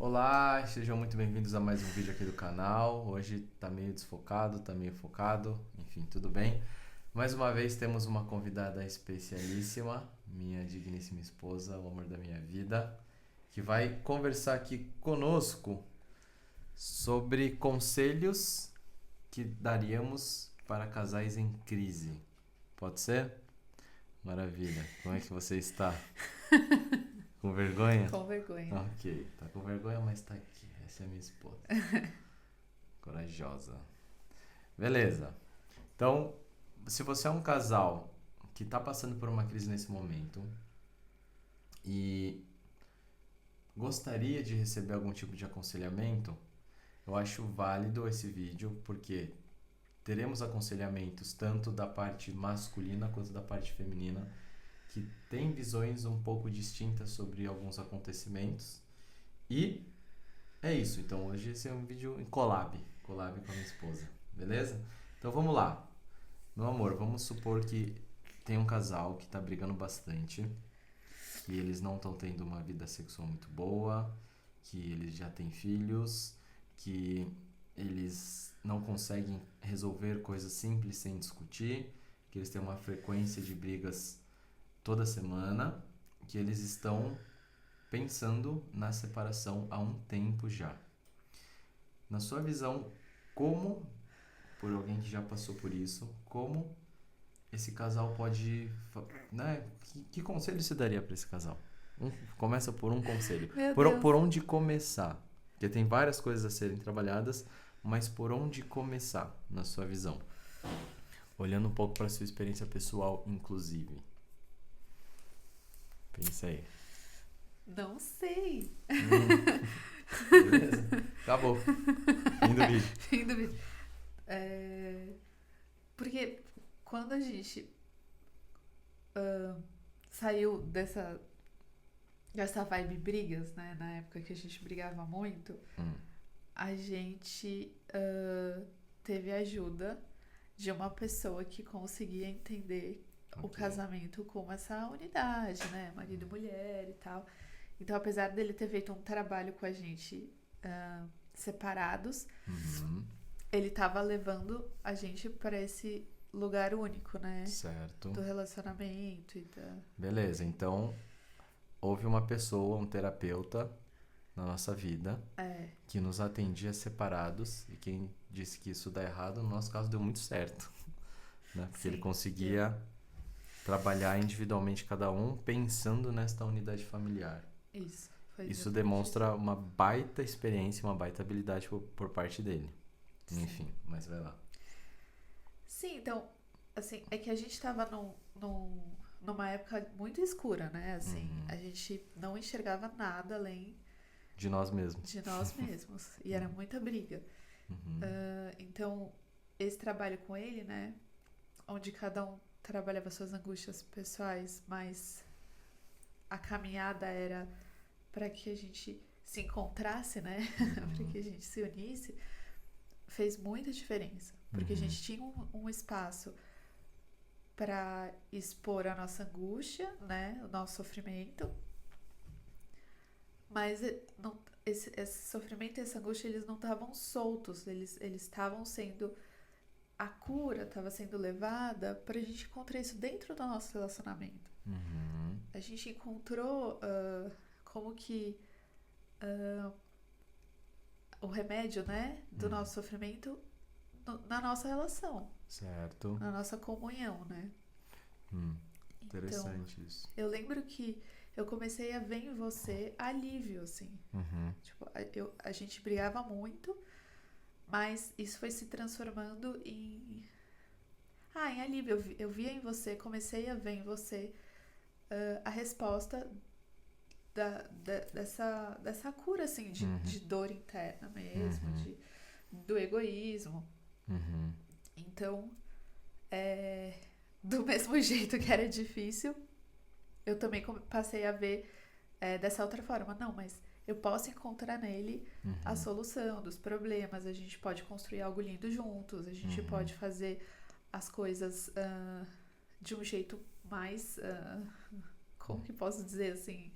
Olá, sejam muito bem-vindos a mais um vídeo aqui do canal. Hoje tá meio desfocado, tá meio focado, enfim, tudo bem. Mais uma vez temos uma convidada especialíssima, minha digníssima esposa, o amor da minha vida, que vai conversar aqui conosco sobre conselhos que daríamos para casais em crise. Pode ser? Maravilha. Como é que você está? Com vergonha? Com vergonha. Ok, tá com vergonha, mas tá aqui. Essa é a minha esposa. Corajosa. Beleza. Então, se você é um casal que tá passando por uma crise nesse momento e gostaria de receber algum tipo de aconselhamento, eu acho válido esse vídeo porque teremos aconselhamentos tanto da parte masculina quanto da parte feminina que tem visões um pouco distintas sobre alguns acontecimentos. E é isso, então hoje esse é um vídeo em collab com a minha esposa, beleza? Então vamos lá. Meu amor, vamos supor que tem um casal que tá brigando bastante, que eles não estão tendo uma vida sexual muito boa, que eles já têm filhos, que eles não conseguem resolver coisas simples sem discutir, que eles têm uma frequência de brigas toda semana, que eles estão pensando na separação há um tempo já. Na sua visão, como, por alguém que já passou por isso, como esse casal pode, né? Que conselho você daria para esse casal? Começa por um conselho. Meu Por, Deus. por onde começar? Porque tem várias coisas a serem trabalhadas, mas por onde começar, na sua visão? Olhando um pouco para sua experiência pessoal, inclusive. Pensa aí. Não sei. Beleza? Acabou. Fim do vídeo. Fim do vídeo. Porque quando a gente saiu dessa vibe brigas, né? Na época que a gente brigava muito, a gente teve ajuda de uma pessoa que conseguia entender o Ok. casamento como essa unidade, né? Marido e mulher e tal. Então, apesar dele ter feito um trabalho com a gente separados, Uhum. ele tava levando a gente para esse lugar único, né? Certo. Do relacionamento e da... Beleza, então houve uma pessoa, um terapeuta na nossa vida que nos atendia separados e quem disse que isso dá errado, no nosso caso deu muito certo, né? Porque Sim, ele conseguia trabalhar individualmente cada um pensando nesta unidade familiar. Isso. Foi Isso exatamente demonstra uma baita experiência, uma baita habilidade por parte dele. Sim. Enfim, mas vai lá. Sim, então, assim, é que a gente tava numa época muito escura, né? Assim, a gente não enxergava nada além De nós mesmos. de nós mesmos. E era muita briga. Então, esse trabalho com ele, né? Onde cada um trabalhava suas angústias pessoais, mas a caminhada era para que a gente se encontrasse, né? Para que a gente se unisse, fez muita diferença. Porque a gente tinha um espaço para expor a nossa angústia, né? O nosso sofrimento. Mas não, esse sofrimento e essa angústia, eles não estavam soltos. Eles estavam sendo... A cura estava sendo levada para a gente encontrar isso dentro do nosso relacionamento. A gente encontrou como que o remédio, né? Do nosso sofrimento na nossa relação. Certo. Na nossa comunhão, né? Interessante Então, isso. eu lembro que eu comecei a ver em você alívio, assim. Tipo, a gente brigava muito, mas isso foi se transformando em alívio. Eu via em você, comecei a ver em você a resposta dessa cura, assim, de dor interna mesmo, do egoísmo. Então, do mesmo jeito que era difícil, eu também passei a ver dessa outra forma. Não, mas eu posso encontrar nele a solução dos problemas, a gente pode construir algo lindo juntos, a gente pode fazer as coisas de um jeito mais... como que posso dizer assim?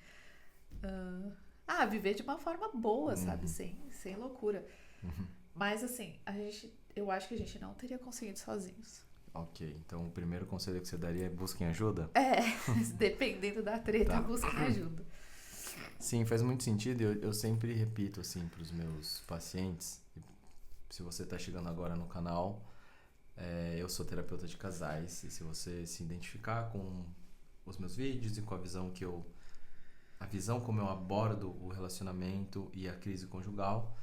viver de uma forma boa, sabe? Sem loucura. Mas assim, eu acho que a gente não teria conseguido sozinhos. Ok, então o primeiro conselho que você daria é busquem ajuda? Dependendo da treta, busquem ajuda. Sim, faz muito sentido. Eu sempre repito assim para os meus pacientes. Se você está chegando agora no canal, eu sou terapeuta de casais. E se você se identificar com os meus vídeos e com a visão como eu abordo o relacionamento e a crise conjugal,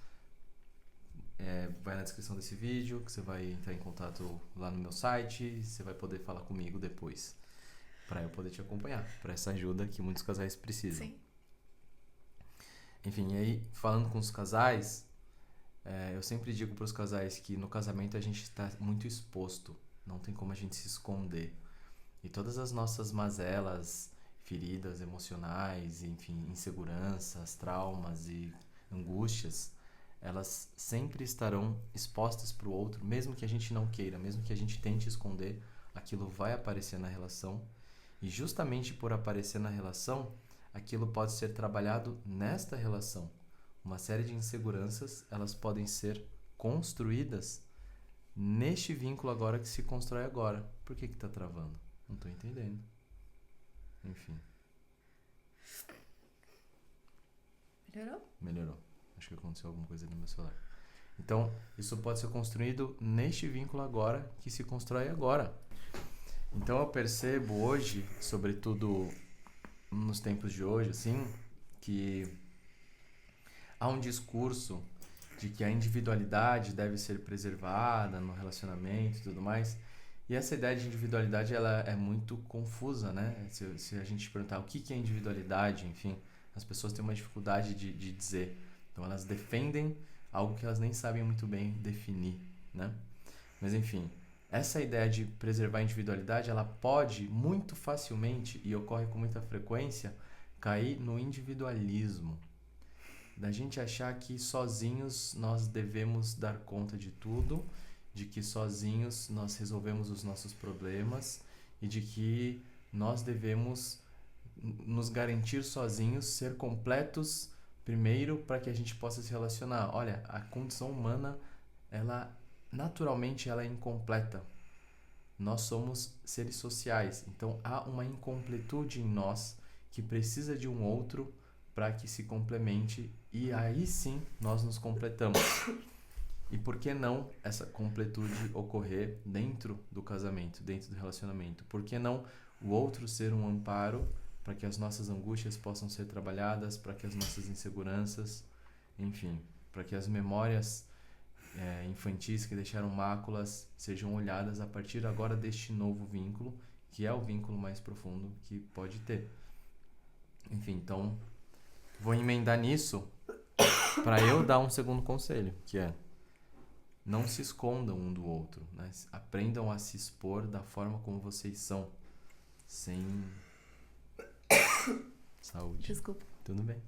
vai na descrição desse vídeo, que você vai entrar em contato lá no meu site, você vai poder falar comigo depois, para eu poder te acompanhar, para essa ajuda que muitos casais precisam. Sim. Enfim, e aí falando com os casais, eu sempre digo para os casais que no casamento a gente está muito exposto, não tem como a gente se esconder. E todas as nossas mazelas, feridas emocionais, enfim, inseguranças, traumas e angústias, elas sempre estarão expostas para o outro, mesmo que a gente não queira, mesmo que a gente tente esconder, aquilo vai aparecer na relação. E justamente por aparecer na relação, aquilo pode ser trabalhado nesta relação. Uma série de inseguranças, elas podem ser construídas neste vínculo agora que se constrói agora. Por que está travando? Não estou entendendo. Enfim. Melhorou. Acho que aconteceu alguma coisa no meu celular. Então, isso pode ser construído neste vínculo agora, que se constrói agora. Então, eu percebo hoje, sobretudo nos tempos de hoje, assim, que há um discurso de que a individualidade deve ser preservada no relacionamento e tudo mais. E essa ideia de individualidade, ela é muito confusa, né? Se a gente perguntar o que é individualidade, enfim, as pessoas têm uma dificuldade de dizer. Então, elas defendem algo que elas nem sabem muito bem definir, né? Mas, enfim, essa ideia de preservar a individualidade, ela pode muito facilmente, e ocorre com muita frequência, cair no individualismo. Da gente achar que sozinhos nós devemos dar conta de tudo, de que sozinhos nós resolvemos os nossos problemas e de que nós devemos nos garantir sozinhos, ser completos primeiro para que a gente possa se relacionar. Olha, a condição humana, ela naturalmente ela é incompleta. Nós somos seres sociais, então há uma incompletude em nós que precisa de um outro para que se complemente e aí sim nós nos completamos. E por que não essa completude ocorrer dentro do casamento, dentro do relacionamento? Por que não o outro ser um amparo para que as nossas angústias possam ser trabalhadas, para que as nossas inseguranças, enfim, para que as memórias infantis que deixaram máculas sejam olhadas a partir agora deste novo vínculo, que é o vínculo mais profundo que pode ter. Enfim, então, vou emendar nisso para eu dar um segundo conselho, que é: não se escondam um do outro, né? Aprendam a se expor da forma como vocês são, sem... Saúde. Desculpa. Tudo bem.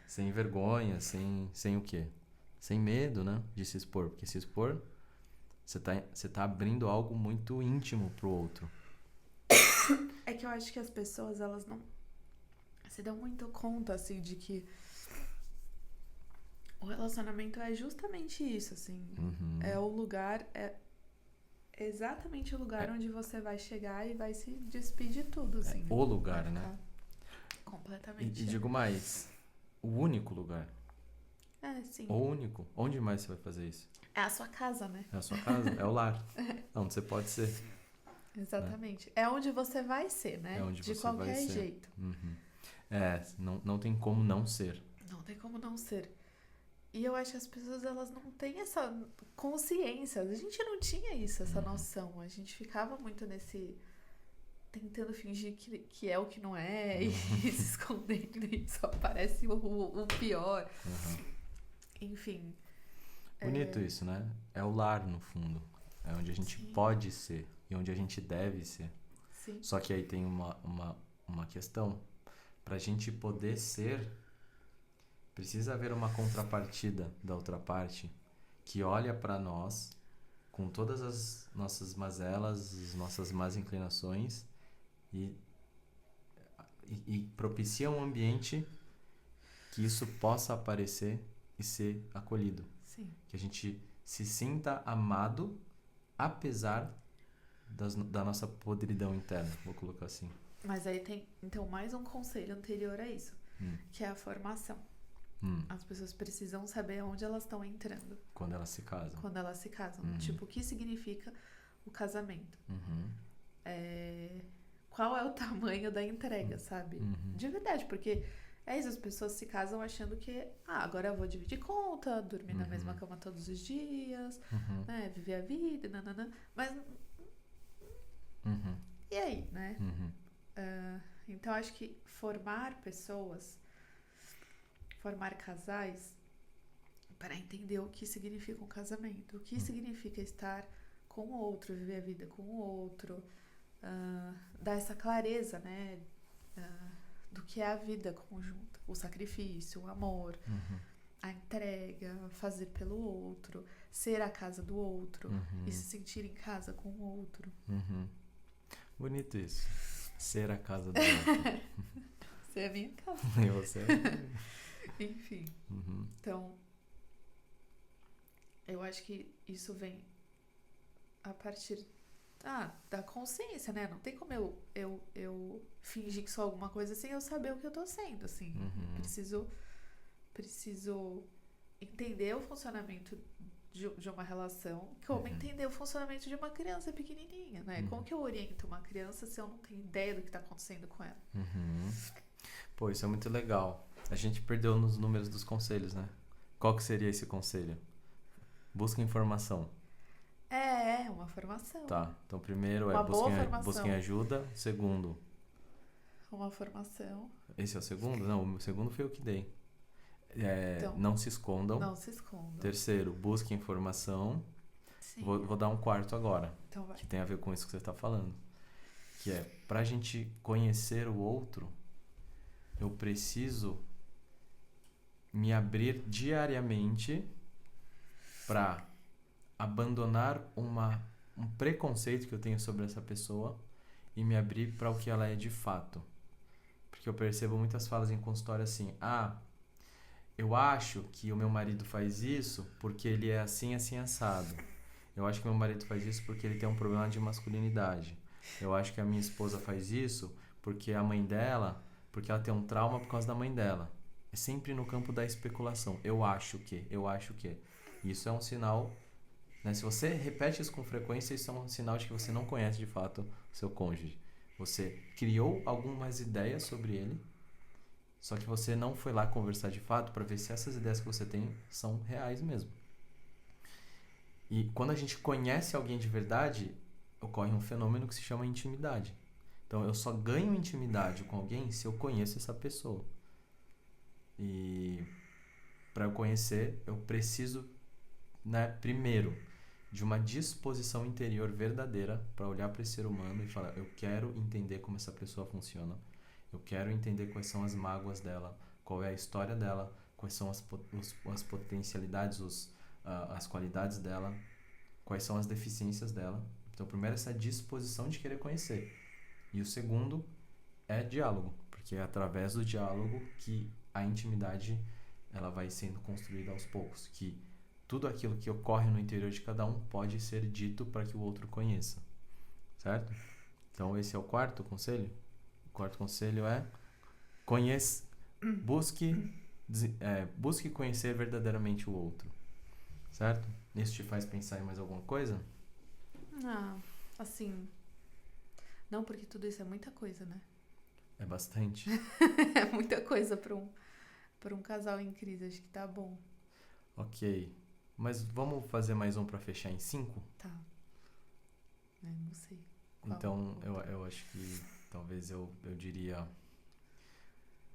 Sem vergonha, sem o quê? Sem medo, né? De se expor. Porque se expor, você tá abrindo algo muito íntimo pro outro. É que eu acho que as pessoas, elas não se dão muito conta, assim, de que o relacionamento é justamente isso, assim. É o lugar, é exatamente o lugar onde você vai chegar e vai se despedir de tudo, assim. O lugar, né? Completamente. E digo mais, o único lugar. Sim. O único. Onde mais você vai fazer isso? É a sua casa, né? É a sua casa, é o lar. Onde você pode ser. Exatamente. É onde você vai ser, né? É onde de você qualquer vai ser. jeito. Não tem como não ser. Não tem como não ser. E eu acho que as pessoas, elas não têm essa consciência. A gente não tinha isso, essa noção. A gente ficava muito nesse... tentando fingir que é o que não é e se escondendo e só parece o pior. Enfim. Bonito isso, né? É o lar, no fundo. É onde a gente pode ser e onde a gente deve ser. Sim. Só que aí tem uma questão. Pra gente poder ser, precisa haver uma contrapartida da outra parte que olha pra nós com todas as nossas mazelas, as nossas más inclinações e propicia um ambiente que isso possa aparecer e ser acolhido. Sim. Que a gente se sinta amado, apesar da nossa podridão interna, vou colocar assim. Mas aí tem, então, mais um conselho anterior a isso, que é a formação. As pessoas precisam saber onde elas estão entrando. Quando elas se casam. Quando elas se casam. Tipo, o que significa o casamento? Qual é o tamanho da entrega, sabe? De verdade, porque é isso, as pessoas se casam achando que agora eu vou dividir conta, dormir na mesma cama todos os dias, né? Viver a vida, nananã. Mas e aí, né? Então acho que formar pessoas, formar casais para entender o que significa um casamento, o que significa estar com o outro, viver a vida com o outro, dar essa clareza, né? Do que é a vida conjunta, o sacrifício, o amor, a entrega, fazer pelo outro, ser a casa do outro e se sentir em casa com o outro. Bonito isso. Ser a casa do outro. Você é a minha casa. E você é... Enfim. Então, eu acho que isso vem a partir da consciência, né? Não tem como eu fingir que sou alguma coisa sem eu saber o que eu tô sendo, assim. Preciso entender o funcionamento de uma relação, como entender o funcionamento de uma criança pequenininha, né? Como que eu oriento uma criança se eu não tenho ideia do que tá acontecendo com ela? Pô, isso é muito legal. A gente perdeu nos números dos conselhos, né? Qual que seria esse conselho? Busca informação. Uma formação. Tá, então primeiro uma boa formação. Busquem ajuda. Segundo. Uma formação. Esse é o segundo? Não, o segundo foi o que dei. Então, não se escondam. Não se escondam. Terceiro, busquem informação. Sim. Vou dar um quarto agora. Então vai. Que tem a ver com isso que você está falando. Que é, pra gente conhecer o outro, eu preciso me abrir diariamente para abandonar um preconceito que eu tenho sobre essa pessoa e me abrir para o que ela é de fato. Porque eu percebo muitas falas em consultório assim: eu acho que o meu marido faz isso porque ele é assim, assim, assado. Eu acho que meu marido faz isso porque ele tem um problema de masculinidade. Eu acho que a minha esposa faz isso porque a mãe dela, porque ela tem um trauma por causa da mãe dela. É sempre no campo da especulação. Eu acho que. Isso é um sinal, né? Se você repete isso com frequência, isso é um sinal de que você não conhece de fato o seu cônjuge. Você criou algumas ideias sobre ele, só que você não foi lá conversar de fato para ver se essas ideias que você tem são reais mesmo. E quando a gente conhece alguém de verdade, ocorre um fenômeno que se chama intimidade. Então eu só ganho intimidade com alguém se eu conheço essa pessoa. E para eu conhecer, eu preciso, né, primeiro, de uma disposição interior verdadeira para olhar para esse ser humano e falar: eu quero entender como essa pessoa funciona. Eu quero entender quais são as mágoas dela, qual é a história dela, quais são as potencialidades, as qualidades dela, quais são as deficiências dela. Então, primeiro, essa disposição de querer conhecer. E o segundo é diálogo, porque é através do diálogo que a intimidade ela vai sendo construída aos poucos, que tudo aquilo que ocorre no interior de cada um pode ser dito para que o outro conheça, certo? Então, esse é o quarto conselho. O quarto conselho é busque conhecer verdadeiramente o outro, certo? Isso te faz pensar em mais alguma coisa? Assim, não, porque tudo isso é muita coisa, né? É bastante. É muita coisa para um casal em crise, acho que tá bom. Ok, mas vamos fazer mais um para fechar em 5? Tá. Não sei. Qual? Então, eu acho que talvez eu diria...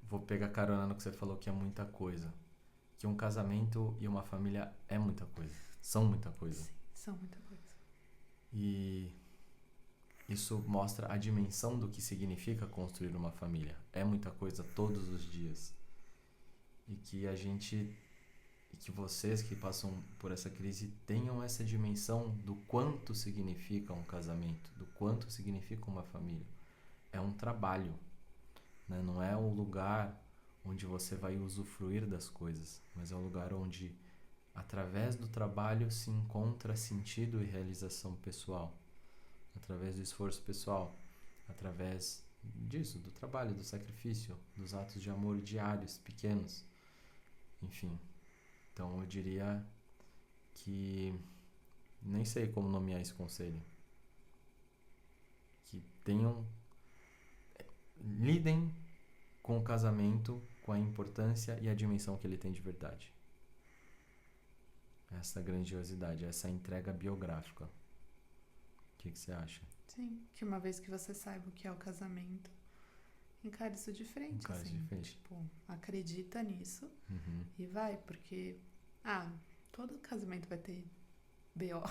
Vou pegar carona no que você falou, que é muita coisa. Que um casamento e uma família é muita coisa. São muita coisa. Sim, são muita coisa. E isso mostra a dimensão do que significa construir uma família. É muita coisa todos os dias. E que vocês que passam por essa crise tenham essa dimensão do quanto significa um casamento, do quanto significa uma família. É um trabalho, né? Não é um lugar onde você vai usufruir das coisas, mas é um lugar onde, através do trabalho, se encontra sentido e realização pessoal, através do esforço pessoal, através disso, do trabalho, do sacrifício, dos atos de amor diários, pequenos, enfim. Então eu diria que nem sei como nomear esse conselho. Que lidem com o casamento, com a importância e a dimensão que ele tem de verdade. Essa grandiosidade, essa entrega biográfica. O que você acha? Sim, que uma vez que você saiba o que é o casamento, encare isso de frente, Encare assim. de frente. Tipo, acredita nisso e vai, porque todo casamento vai ter BO,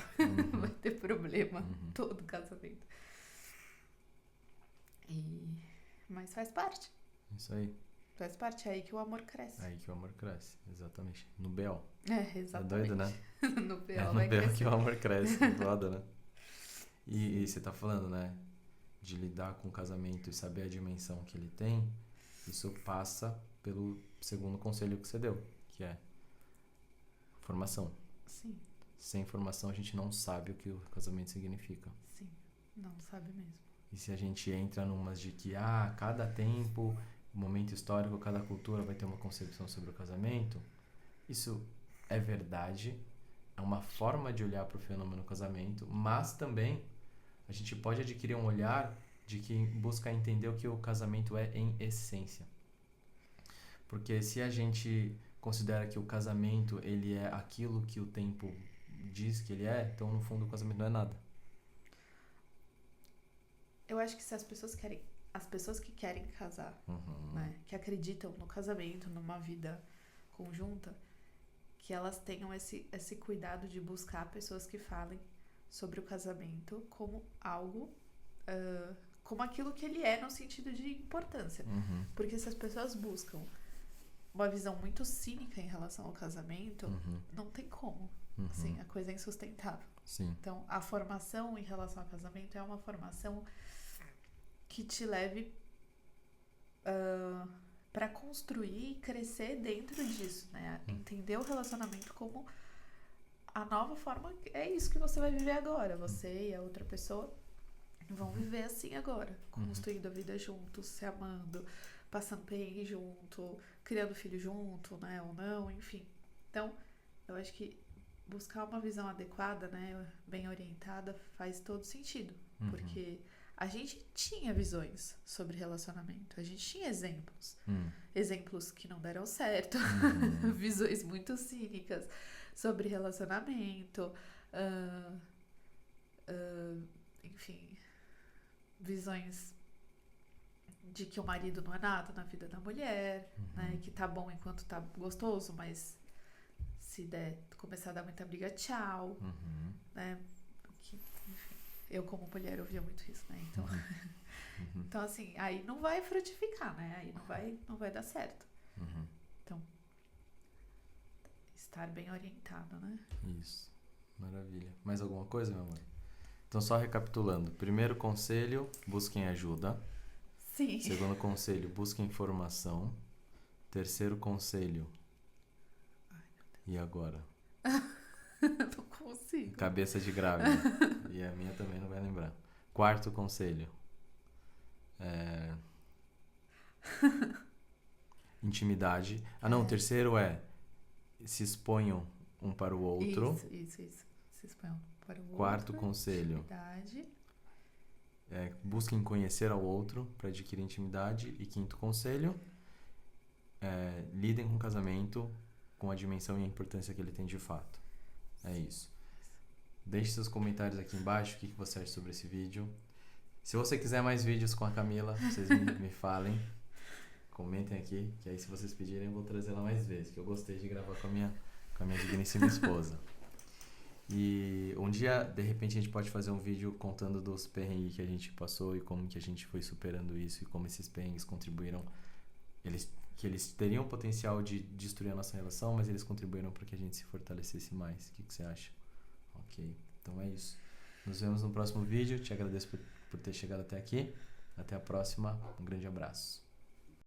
vai ter problema, todo casamento. Mas faz parte. Isso aí. Faz parte, é aí que o amor cresce. É aí que o amor cresce, exatamente. No BO. Exatamente. É doido, né? No BO no vai BO crescer. que o amor cresce, foda, né? E você tá falando, né? De lidar com o casamento e saber a dimensão que ele tem, isso passa pelo segundo conselho que você deu, que é formação. Sim. Sem formação a gente não sabe o que o casamento significa. Sim, não sabe mesmo. E se a gente entra numas de que cada tempo, momento histórico, cada cultura vai ter uma concepção sobre o casamento, isso é verdade, é uma forma de olhar para o fenômeno casamento, mas também a gente pode adquirir um olhar de quem busca entender o que o casamento é em essência. Porque se a gente considera que o casamento ele é aquilo que o tempo diz que ele é, então no fundo o casamento não é nada. Eu acho que se as pessoas que querem casar, né, que acreditam no casamento, numa vida conjunta, que elas tenham esse cuidado de buscar pessoas que falem sobre o casamento como algo, como aquilo que ele é no sentido de importância. Porque se as pessoas buscam uma visão muito cínica em relação ao casamento, não tem como. Assim, a coisa é insustentável. Sim. Então, a formação em relação ao casamento é uma formação que te leve para construir e crescer dentro disso, né? Entender o relacionamento como a nova forma, é isso que você vai viver agora. Você e a outra pessoa vão viver assim agora, construindo a vida juntos, se amando, passando perrengue junto, criando filho junto, né, ou não, enfim. Então, eu acho que buscar uma visão adequada, né, bem orientada, faz todo sentido, porque a gente tinha visões sobre relacionamento, a gente tinha exemplos que não deram certo, visões muito cínicas sobre relacionamento, enfim, visões de que o marido não é nada na vida da mulher, né, que tá bom enquanto tá gostoso, mas se der, começar a dar muita briga, tchau, né, que, enfim, eu como mulher ouvia muito isso, né, então, então assim, aí não vai frutificar, né, aí não vai dar certo. Então, estar bem orientado, né? Isso, maravilha. Mais alguma coisa, meu amor? Então, só recapitulando. Primeiro conselho, busquem ajuda. Sim. Segundo conselho, busquem informação. Terceiro conselho. E agora? Não consigo. Cabeça de grávida. E a minha também não vai lembrar. Quarto conselho. Intimidade. O terceiro se exponham um para o outro. Isso. Se exponham para o outro. Quarto conselho. Intimidade. Busquem conhecer ao outro para adquirir intimidade. E quinto conselho, lidem com o casamento com a dimensão e a importância que ele tem de fato. É isso. Deixe seus comentários aqui embaixo, o que você acha sobre esse vídeo. Se você quiser mais vídeos com a Camila, vocês me falem. Comentem aqui, que aí se vocês pedirem eu vou trazer ela mais vezes, que eu gostei de gravar com a minha digníssima esposa. E um dia, de repente, a gente pode fazer um vídeo contando dos perrengues que a gente passou e como que a gente foi superando isso e como esses perrengues contribuíram. Que eles teriam o potencial de destruir a nossa relação, mas eles contribuíram para que a gente se fortalecesse mais. O que você acha? Ok, então é isso. Nos vemos no próximo vídeo. Te agradeço por ter chegado até aqui. Até a próxima. Um grande abraço.